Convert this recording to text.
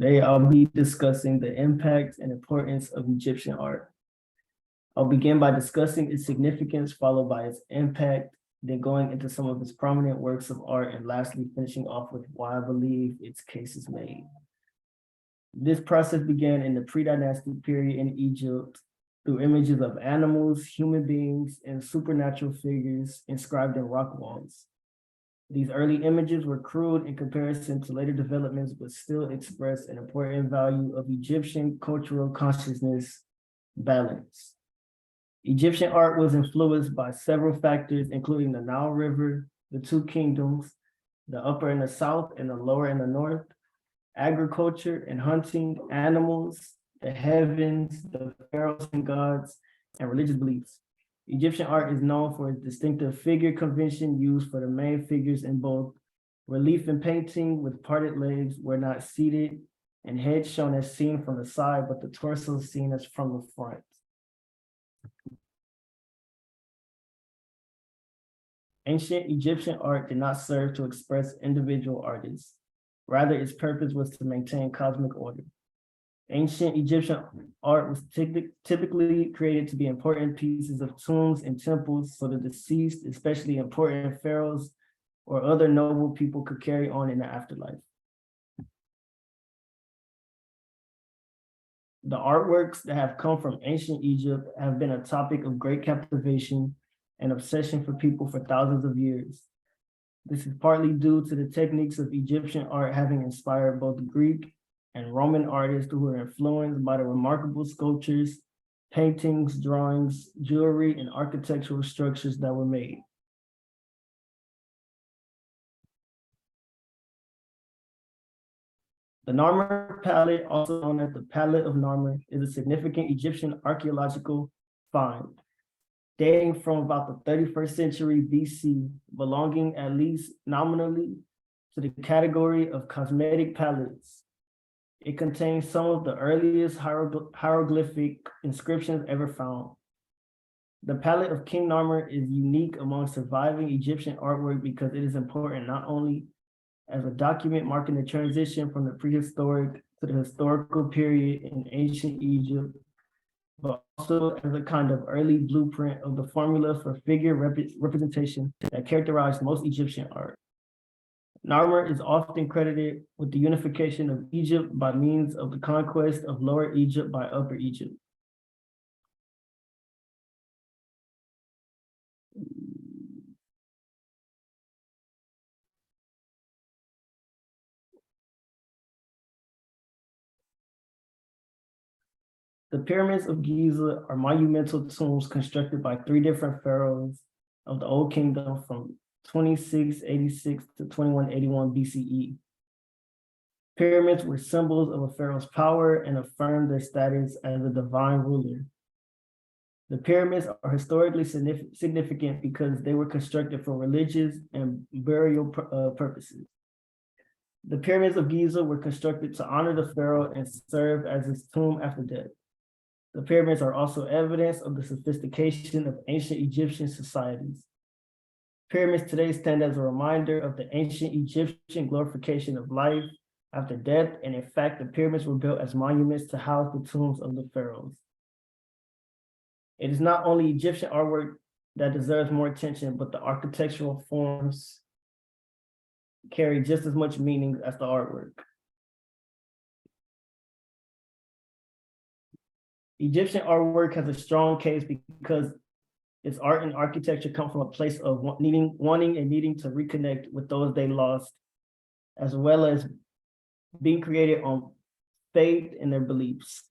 Today, I'll be discussing the impact and importance of Egyptian art. I'll begin by discussing its significance, followed by its impact, then going into some of its prominent works of art, and lastly, finishing off with why I believe its case is made. This process began in the pre-dynastic period in Egypt through images of animals, human beings, and supernatural figures inscribed in rock walls. These early images were crude in comparison to later developments, but still express an important value of Egyptian cultural consciousness balance. Egyptian art was influenced by several factors, including the Nile River, the two kingdoms, the upper and the south and the lower and the north, agriculture and hunting, animals, the heavens, the pharaohs and gods, and religious beliefs. Egyptian art is known for its distinctive figure convention used for the main figures in both relief and painting, with parted legs where not seated and heads shown as seen from the side, but the torso seen as from the front. Ancient Egyptian art did not serve to express individual artists. Rather, its purpose was to maintain cosmic order. Ancient Egyptian art was typically created to be important pieces of tombs and temples so the deceased, especially important pharaohs or other noble people, could carry on in the afterlife. The artworks that have come from ancient Egypt have been a topic of great captivation and obsession for people for thousands of years. This is partly due to the techniques of Egyptian art having inspired both Greek and Roman artists who were influenced by the remarkable sculptures, paintings, drawings, jewelry, and architectural structures that were made. The Narmer Palette, also known as the Palette of Narmer, is a significant Egyptian archaeological find, dating from about the 31st century BC, belonging at least nominally to the category of cosmetic palettes. It contains some of the earliest hieroglyphic inscriptions ever found. The palette of King Narmer is unique among surviving Egyptian artwork because it is important not only as a document marking the transition from the prehistoric to the historical period in ancient Egypt, but also as a kind of early blueprint of the formula for figure representation that characterized most Egyptian art. Narmer is often credited with the unification of Egypt by means of the conquest of Lower Egypt by Upper Egypt. The pyramids of Giza are monumental tombs constructed by three different pharaohs of the Old Kingdom from 2686 to 2181 BCE. Pyramids were symbols of a pharaoh's power and affirmed their status as a divine ruler. The pyramids are historically significant because they were constructed for religious and burial purposes. The pyramids of Giza were constructed to honor the pharaoh and serve as his tomb after death. The pyramids are also evidence of the sophistication of ancient Egyptian societies. Pyramids today stand as a reminder of the ancient Egyptian glorification of life after death, and in fact, the pyramids were built as monuments to house the tombs of the pharaohs. It is not only Egyptian artwork that deserves more attention, but the architectural forms carry just as much meaning as the artwork. Egyptian artwork has a strong case because its art and architecture come from a place of wanting and needing to reconnect with those they lost, as well as being created on faith in their beliefs.